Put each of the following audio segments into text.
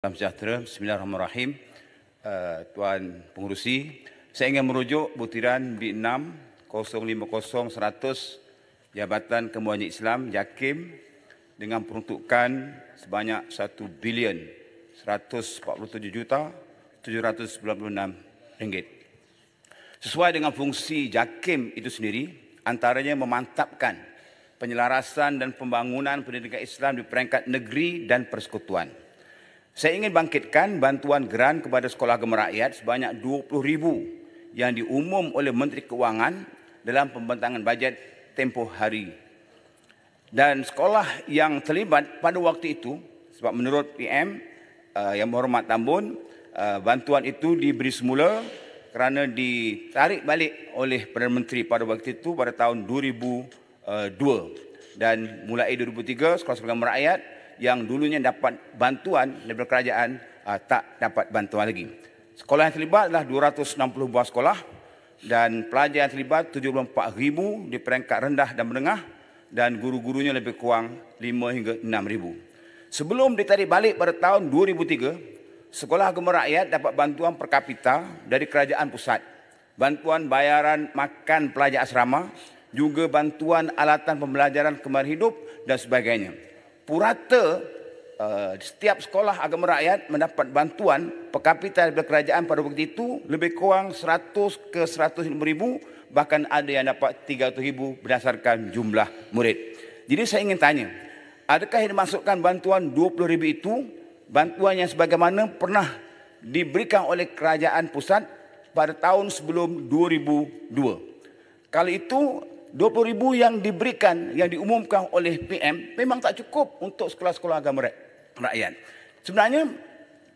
Salam sejahtera, Bismillahirrahmanirrahim. Tuan Pengerusi, saya ingin merujuk butiran B6 050-100 Jabatan Kembangunan Islam JAKIM dengan peruntukan sebanyak 1,147,796 ringgit. Sesuai dengan fungsi JAKIM itu sendiri, antaranya memantapkan penyelarasan dan pembangunan pendidikan Islam di peringkat negeri dan persekutuan. Saya ingin bangkitkan bantuan geran kepada sekolah agama rakyat sebanyak 20,000 yang diumum oleh Menteri Keuangan dalam pembentangan bajet tempoh hari. Dan sekolah yang terlibat pada waktu itu, sebab menurut PM Yang Berhormat Tambun, bantuan itu diberi semula kerana ditarik balik oleh Perdana Menteri pada waktu itu pada tahun 2002. Dan mulai 2003, sekolah agama rakyat yang dulunya dapat bantuan daripada kerajaan tak dapat bantuan lagi. Sekolah yang terlibat adalah 260 buah sekolah dan pelajar yang terlibat 74,000 di peringkat rendah dan menengah dan guru-gurunya lebih kurang 5 hingga 6,000. Sebelum ditarik balik pada tahun 2003, sekolah agama rakyat dapat bantuan per kapita dari kerajaan pusat, bantuan bayaran makan pelajar asrama, juga bantuan alatan pembelajaran kembali hidup dan sebagainya. Purata setiap sekolah agama rakyat mendapat bantuan per kapita daripada kerajaan pada waktu itu lebih kurang 100 ke 150,000, bahkan ada yang dapat 300,000 berdasarkan jumlah murid. Jadi saya ingin tanya, adakah yang dimasukkan bantuan 20,000 itu bantuan yang sebagaimana pernah diberikan oleh kerajaan pusat pada tahun sebelum 2002? Kalau itu 20,000 yang diberikan, yang diumumkan oleh PM memang tak cukup untuk sekolah-sekolah agama rakyat. Sebenarnya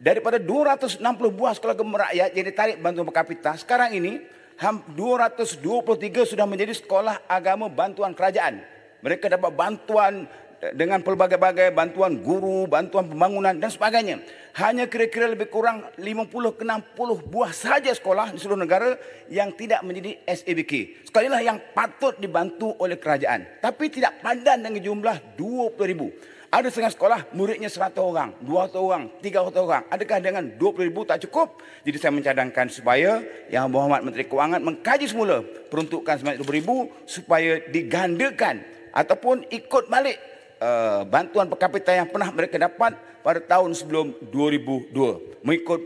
daripada 260 buah sekolah agama rakyat yang ditarik bantuan per kapita, sekarang ini 223 sudah menjadi sekolah agama bantuan kerajaan. Mereka dapat bantuan dengan pelbagai-bagai bantuan guru, bantuan pembangunan dan sebagainya. Hanya kira-kira lebih kurang 50 ke 60 buah sahaja sekolah di seluruh negara yang tidak menjadi SABK. Sekolah inilah yang patut dibantu oleh kerajaan. Tapi tidak padan dengan jumlah 20,000. Ada setengah sekolah muridnya 100 orang, 200 orang, 300 orang. Adakah dengan 20,000 tak cukup? Jadi saya mencadangkan supaya Yang Berhormat Menteri Keuangan mengkaji semula peruntukan sebanyak 20,000 supaya digandakan ataupun ikut balik bantuan per kapita yang pernah mereka dapat pada tahun sebelum 2002 mengikut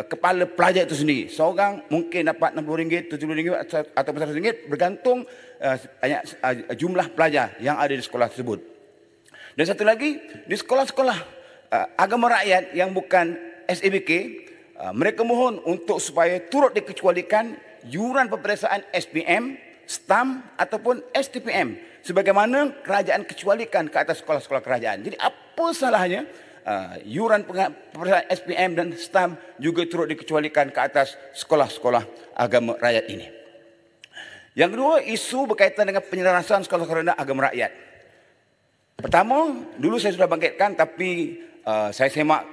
kepala pelajar itu sendiri. Seorang mungkin dapat RM60, RM70 atau RM100 bergantung jumlah pelajar yang ada di sekolah tersebut. Dan satu lagi, di sekolah-sekolah agama rakyat yang bukan SABK, mereka mohon untuk supaya turut dikecualikan yuran peperiksaan SPM, STAM ataupun STPM sebagaimana kerajaan kecualikan ke atas sekolah-sekolah kerajaan. Jadi apa salahnya yuran peperiksaan SPM dan STAM juga turut dikecualikan ke atas sekolah-sekolah agama rakyat ini. Yang kedua, isu berkaitan dengan penyelarasan sekolah-sekolah agama rakyat. Pertama, dulu saya sudah bangkitkan tapi saya semak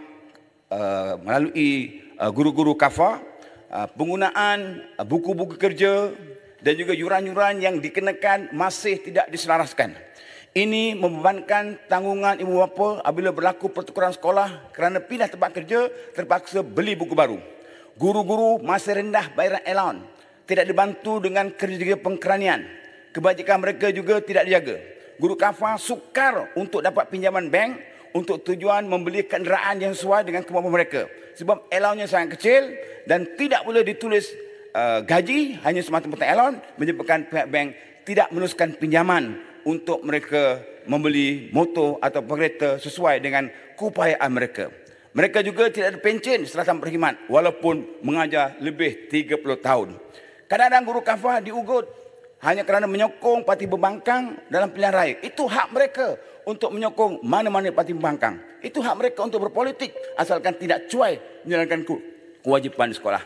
melalui guru-guru kafa, penggunaan buku-buku kerja dan juga yuran-yuran yang dikenakan masih tidak diselaraskan. Ini membebankan tanggungan ibu bapa apabila berlaku pertukaran sekolah kerana pindah tempat kerja terpaksa beli buku baru. Guru-guru masih rendah bayaran allowance, tidak dibantu dengan kerja pengkeranian. Kebajikan mereka juga tidak dijaga. Guru kafa sukar untuk dapat pinjaman bank untuk tujuan membeli kenderaan yang sesuai dengan kemampuan mereka. Sebab allowance sangat kecil dan tidak boleh ditulis gaji, hanya semata-mata allowance, menyebabkan pihak bank tidak meneruskan pinjaman untuk mereka membeli motor atau kereta sesuai dengan keupayaan mereka. Mereka juga tidak ada pencen setelah tamat berkhidmat walaupun mengajar lebih 30 tahun. Kadang-kadang guru kafah diugut hanya kerana menyokong parti pembangkang dalam pilihan raya. Itu hak mereka untuk menyokong mana-mana parti pembangkang. Itu hak mereka untuk berpolitik asalkan tidak cuai menjalankan kewajipan di sekolah.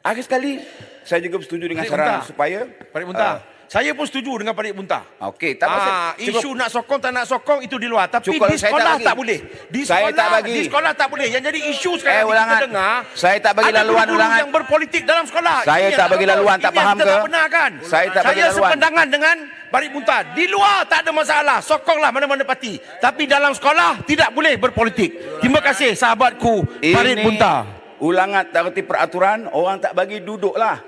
Akhir sekali, saya juga bersetuju dengan saran supaya Parit Muntah. Saya pun setuju dengan Parit Muntah. Okey, tak apa. Isu nak sokong tak nak sokong itu di luar, tapi cukup, di sekolah tak boleh. Di sekolah tak boleh. Yang jadi isu sekarang kita dengar, saya tak bagi laluan ulangan yang berpolitik dalam sekolah. Saya tak bagi laluan, tak faham ke? Tak benar kan? Saya tak bagi laluan. Saya sependangan dengan Barik Bunta, di luar tak ada masalah, sokonglah mana-mana parti. Tapi dalam sekolah tidak boleh berpolitik. Terima kasih sahabatku Barik Bunta. Ulangan tak kerti peraturan, orang tak bagi duduklah.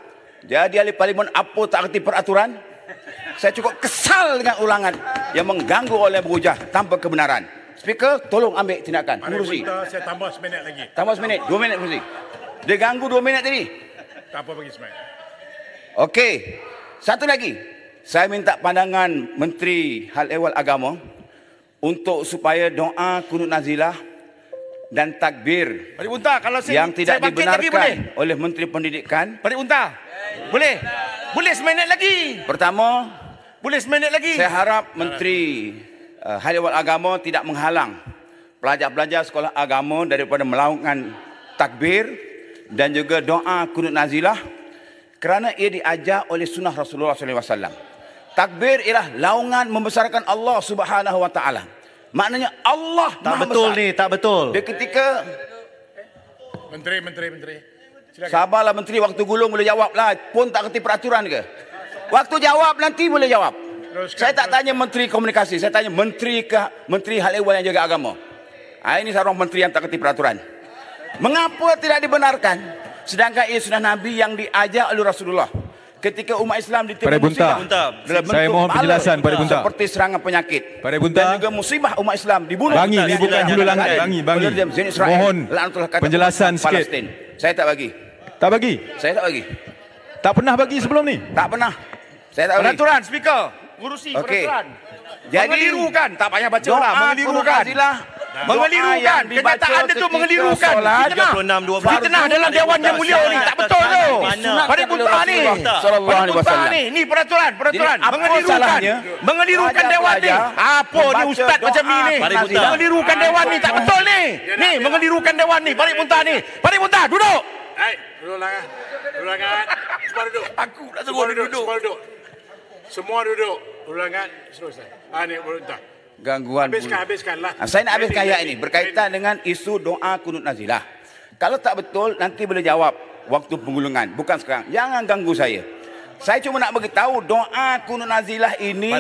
Jadi ahli parlimen apa tak kerti peraturan? Saya cukup kesal dengan ulangan yang mengganggu oleh berhujah tanpa kebenaran. Speaker, tolong ambil tindakan. Urusi. Saya tambah seminit lagi. Tambah seminit, 2 minit urusi. Dia ganggu 2 minit tadi. Tak apa bagi seminit. Okey, satu lagi. Saya minta pandangan Menteri Hal Ehwal Agama untuk supaya doa kunut nazilah dan takbir Barik Bunta, kalau yang tidak saya dibenarkan oleh Menteri Pendidikan. Barik Bunta, boleh? Boleh seminit lagi. Pertama, boleh seminit lagi. Saya harap Menteri Hal Ehwal Agama tidak menghalang pelajar-pelajar sekolah agama daripada melakukan takbir dan juga doa kunut nazilah kerana ia diajar oleh sunnah Rasulullah SAW. Takbir ialah laungan membesarkan Allah Subhanahu Wa Taala. Maknanya Allah tak Maha betul besar. ni, tak betul. Dia ketika Menteri. Silakan. Sabarlah Menteri, waktu gulung boleh jawablah. Pun tak kerti peraturan ke? Waktu jawab nanti boleh jawab. Saya tak tanya Menteri Komunikasi, saya tanya Menteri Hal Ehwal yang jaga agama. Ini seorang menteri yang tak kerti peraturan. Mengapa tidak dibenarkan? Sedangkan ia sudah Nabi yang diajar oleh Rasulullah. Ketika umat Islam ditimpa musibah dalam bentuk saya mohon penjelasan pada Bunta. Seperti serangan penyakit. Pada Bunta. Dan juga musibah umat Islam dibunuh. Bangi, ni bukan hulu langit. Bangi. Mohon penjelasan sikit. Saya tak bagi. Tak bagi? Saya tak bagi. Tak pernah bagi sebelum ni? Tak pernah. Saya tak bagi. Peraturan, speaker. Ngurusi peraturan. Jadi mengelirukan, tak payah baca lah. Mengelirukan. Mengelirukan. Kenyataan dia tu mengelirukan. Fitnah dalam Dewan Yang Mulia ni. Tak betul tu. Barik Bunta ni. Barik Bunta ni. Ni peraturan. Mengelirukan Dewan ni. Apa ni ustaz macam ni? Mengelirukan Dewan ni. Tak betul ni. Ni mengelirukan Dewan ni. Barik Bunta ni. Barik Bunta, duduk. Ulangan. Semua duduk. Aku nak suruh duduk. Semua duduk. Ulangan selesai. Ni Bunta. Gangguan. Habiskanlah. Saya nak habiskan ayat ini berkaitan dengan isu doa kunut nazilah. Kalau tak betul nanti boleh jawab waktu penggulungan, bukan sekarang. Jangan ganggu saya. Saya cuma nak beritahu doa kunut nazilah ini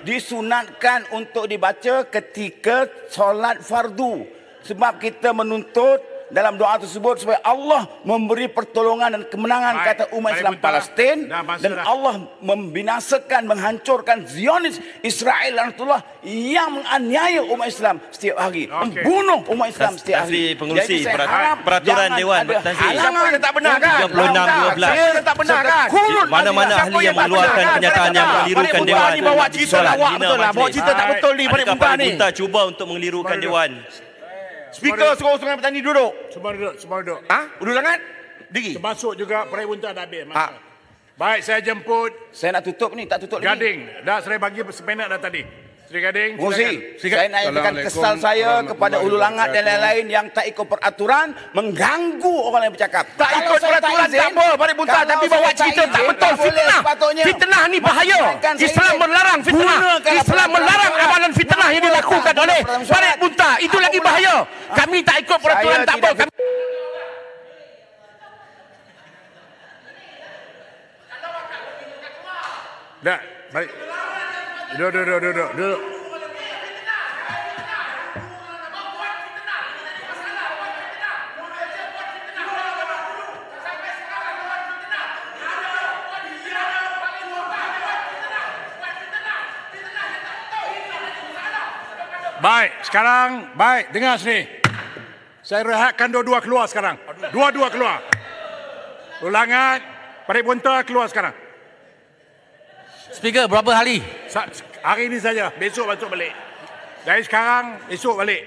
disunatkan untuk dibaca ketika solat fardu. Sebab kita menuntut dalam doa tersebut supaya Allah memberi pertolongan dan kemenangan kata umat Islam Palestin dan Allah membinasakan, menghancurkan Zionis Israel lanatullah yang menganiaya umat Islam setiap hari, membunuh umat Islam setiap hari. Pengurusi peraturan Dewan Siapa yang tak benar kan? 36-12. Siapa yang tak benar kan? Mana-mana ahli yang mengeluarkan kenyataan yang mengelirukan Dewan. Ni bawa cerita lawak betul lah. Bawa cerita tak betul ni Barik Bunta ni. Bunta cuba untuk mengelirukan Dewan. Speaker suruh Sungai Petani duduk. Semua duduk. Ulangan? Diri. Termasuk juga Barik Bunta dah habis. Baik, saya jemput. Saya nak tutup ni, tak tutup lagi. Gading. Dah saya bagi sepenak dah tadi. Sri Gading. Saya nak nyatakan kesal saya kepada Ulu Langat dan lain-lain yang tak ikut peraturan, mengganggu orang yang bercakap. Tak ikut peraturan tak apa Barik Bunta, tapi bawa cerita tak betul. Fitnah ni bahaya. Islam melarang fitnah. Islam melarang amalan fitnah yang dilakukan oleh Barik Bunta. Itu lagi bahaya. Kami tak ikut peraturan tak apa. Dah, baik. Duduk. Baik, sekarang dengar sini. Saya rehatkan dua-dua keluar sekarang. Dua-dua keluar. Ulangan, Barik Bunta keluar sekarang. Speaker, berapa hari? Hari ini saja, besok masuk balik. Dari sekarang, esok balik.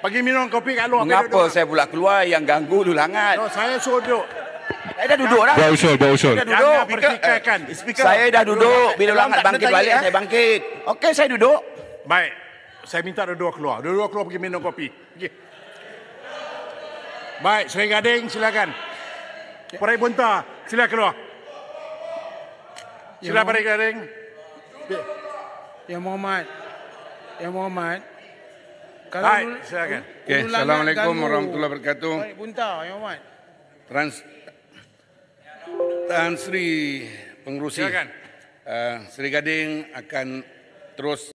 Pergi minum kopi kat luar. Mengapa saya pula keluar yang ganggu Ulu Langat? Saya suruh duduk. Saya dah duduk dah. Bawa usul. Jangan pertikaikan. Saya dah duduk. Bila Ulu Langat bangkit balik, saya bangkit. Okey, saya duduk. Baik. Saya minta dua-dua keluar. Dua-dua keluar pergi minum kopi. Pergi. Baik, Sri Gading silakan. Barik Bunta, silakan keluar. Sila Barik Gading. Yang Muhammad. Baik, silakan. Okay, Assalamualaikum warahmatullahi wabarakatuh. Baik Bunta, Yang Muhammad. Tan Sri Pengerusi. Silakan. Seri Gading akan terus